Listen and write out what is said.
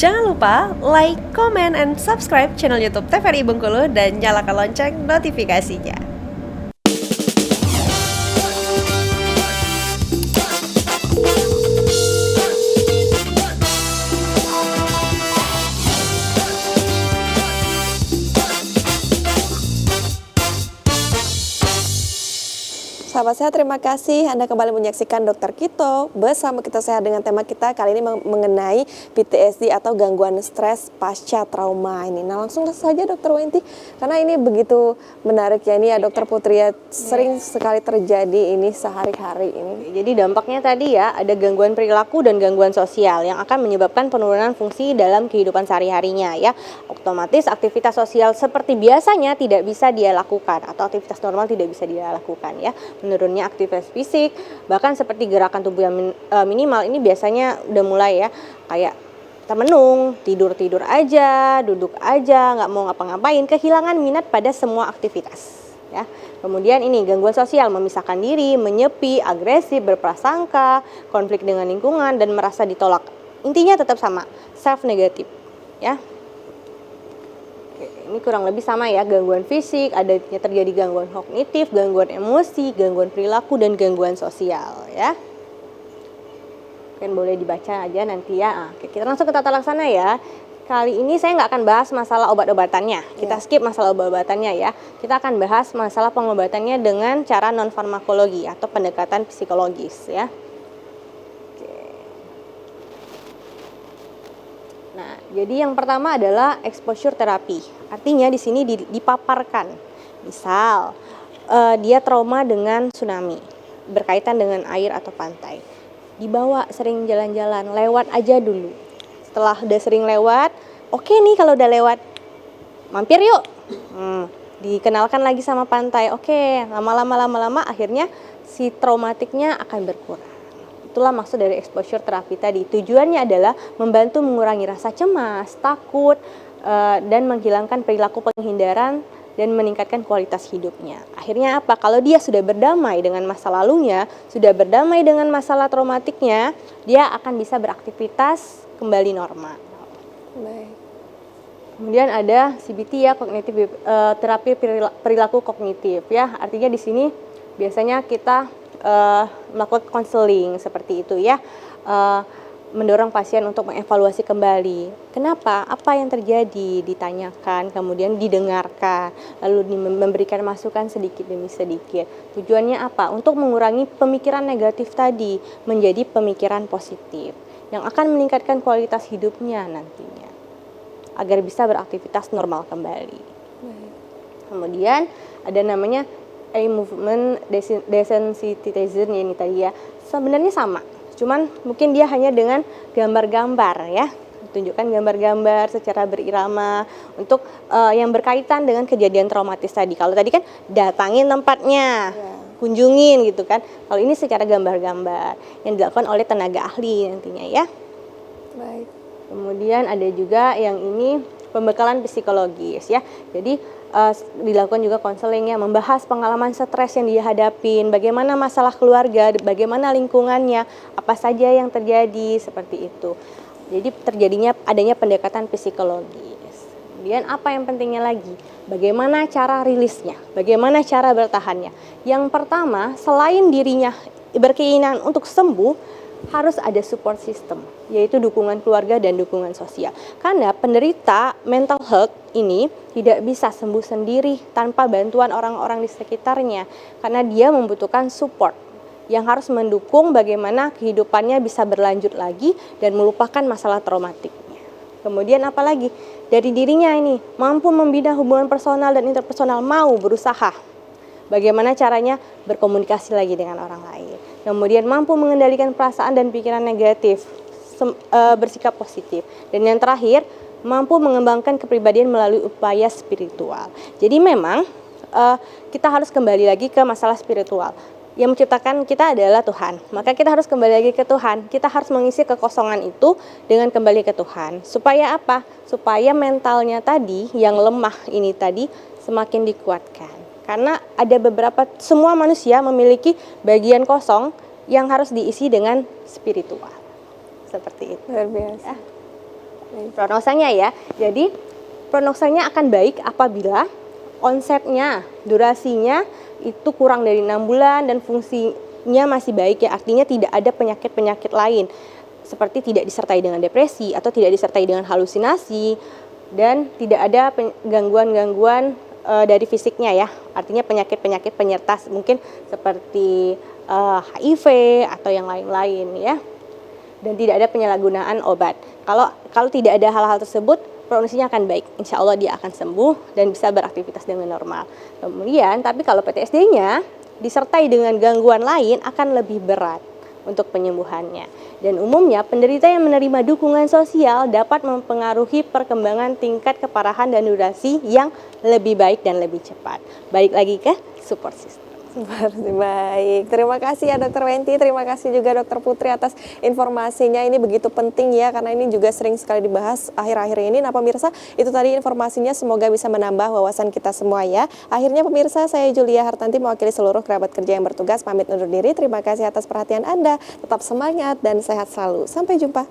Jangan lupa like, comment, and subscribe channel YouTube TVRI Bengkulu dan nyalakan lonceng notifikasinya. Sahabat sehat, terima kasih Anda kembali menyaksikan Dokter Kito bersama Kita Sehat dengan tema kita kali ini mengenai PTSD atau gangguan stres pasca trauma ini. Nah, langsung saja Dokter Wenti, karena ini begitu menarik ya, ini ya Dokter Putri ya, sering sekali terjadi ini sehari-hari ini. Jadi dampaknya tadi ya, ada gangguan perilaku dan gangguan sosial yang akan menyebabkan penurunan fungsi dalam kehidupan sehari-harinya ya. Otomatis aktivitas sosial seperti biasanya tidak bisa dia lakukan atau aktivitas normal tidak bisa dia lakukan ya. Menurunnya aktivitas fisik, bahkan seperti gerakan tubuh yang minimal ini biasanya udah mulai ya, kayak termenung, tidur aja, duduk aja, nggak mau ngapa-ngapain, kehilangan minat pada semua aktivitas ya. Kemudian ini gangguan sosial, memisahkan diri, menyepi, agresif, berprasangka, konflik dengan lingkungan, dan merasa ditolak. Intinya tetap sama, self negatif ya. Ini kurang lebih sama ya, gangguan fisik, adanya terjadi gangguan kognitif, gangguan emosi, gangguan perilaku, dan gangguan sosial ya. Mungkin boleh dibaca aja nanti ya. Oke, kita langsung ke tata laksana ya. Kali ini saya nggak akan bahas masalah obat-obatannya, kita skip masalah obat-obatannya ya. Kita akan bahas masalah pengobatannya dengan cara non-farmakologi atau pendekatan psikologis ya. Nah, jadi yang pertama adalah exposure terapi. Artinya di sini dipaparkan. Misal, dia trauma dengan tsunami, berkaitan dengan air atau pantai. Dibawa sering jalan-jalan, lewat aja dulu. Setelah udah sering lewat, oke nih kalau udah lewat, mampir yuk. Dikenalkan lagi sama pantai. Oke, lama-lama akhirnya si traumatiknya akan berkurang. Itulah maksud dari exposure terapi tadi. Tujuannya adalah membantu mengurangi rasa cemas, takut, dan menghilangkan perilaku penghindaran dan meningkatkan kualitas hidupnya. Akhirnya apa? Kalau dia sudah berdamai dengan masa lalunya, sudah berdamai dengan masalah traumatiknya, dia akan bisa beraktivitas kembali normal. Baik. Kemudian ada CBT ya, kognitif terapi perilaku kognitif ya. Artinya di sini biasanya kita melakukan konseling seperti itu ya, mendorong pasien untuk mengevaluasi kembali kenapa, apa yang terjadi, ditanyakan, kemudian didengarkan, lalu memberikan masukan sedikit demi sedikit. Tujuannya apa? Untuk mengurangi pemikiran negatif tadi menjadi pemikiran positif yang akan meningkatkan kualitas hidupnya nantinya agar bisa beraktivitas normal kembali. Kemudian ada namanya movement desensitization ini tadi ya, sebenarnya sama, cuman mungkin dia hanya dengan gambar-gambar ya, tunjukkan gambar-gambar secara berirama untuk yang berkaitan dengan kejadian traumatis tadi. Kalau tadi kan datangin tempatnya, kunjungin gitu kan. Kalau ini secara gambar-gambar yang dilakukan oleh tenaga ahli nantinya ya. Baik. Kemudian ada juga yang ini pembekalan psikologis ya. Jadi dilakukan juga konseling ya, membahas pengalaman stres yang dia hadapin, bagaimana masalah keluarga, bagaimana lingkungannya, apa saja yang terjadi, seperti itu. Jadi adanya pendekatan psikologis. Kemudian apa yang pentingnya lagi? Bagaimana cara rilisnya? Bagaimana cara bertahannya? Yang pertama, selain dirinya berkeinginan untuk sembuh, harus ada support system, yaitu dukungan keluarga dan dukungan sosial. Karena penderita mental health ini tidak bisa sembuh sendiri tanpa bantuan orang-orang di sekitarnya, karena dia membutuhkan support yang harus mendukung bagaimana kehidupannya bisa berlanjut lagi dan melupakan masalah traumatiknya. Kemudian apalagi dari dirinya ini mampu membina hubungan personal dan interpersonal, mau berusaha bagaimana caranya berkomunikasi lagi dengan orang lain. Kemudian mampu mengendalikan perasaan dan pikiran negatif, bersikap positif. Dan yang terakhir, mampu mengembangkan kepribadian melalui upaya spiritual. Jadi memang kita harus kembali lagi ke masalah spiritual. Yang menciptakan kita adalah Tuhan. Maka kita harus kembali lagi ke Tuhan. Kita harus mengisi kekosongan itu dengan kembali ke Tuhan. Supaya apa? Supaya mentalnya tadi, yang lemah ini tadi, semakin dikuatkan. Karena ada semua manusia memiliki bagian kosong yang harus diisi dengan spiritual. Seperti itu. Luar biasa. Prognosanya ya. Jadi prognosanya akan baik apabila onsetnya, durasinya itu kurang dari 6 bulan dan fungsinya masih baik ya. Artinya tidak ada penyakit-penyakit lain seperti tidak disertai dengan depresi atau tidak disertai dengan halusinasi dan tidak ada gangguan-gangguan dari fisiknya ya. Artinya penyakit-penyakit penyerta mungkin seperti HIV atau yang lain-lain ya. Dan tidak ada penyalahgunaan obat. Kalau tidak ada hal-hal tersebut, prognosinya akan baik. Insya Allah dia akan sembuh dan bisa beraktivitas dengan normal. Kemudian, tapi kalau PTSD-nya disertai dengan gangguan lain akan lebih berat untuk penyembuhannya. Dan umumnya penderita yang menerima dukungan sosial dapat mempengaruhi perkembangan tingkat keparahan dan durasi yang lebih baik dan lebih cepat. Balik lagi ke support system. Baik, terima kasih ya Dokter Wenti, terima kasih juga Dokter Putri atas informasinya. Ini begitu penting ya, karena ini juga sering sekali dibahas akhir-akhir ini. Nah pemirsa, itu tadi informasinya, semoga bisa menambah wawasan kita semua ya. Akhirnya pemirsa, saya Julia Hartanti mewakili seluruh kerabat kerja yang bertugas pamit undur diri. Terima kasih atas perhatian Anda, tetap semangat dan sehat selalu. Sampai jumpa.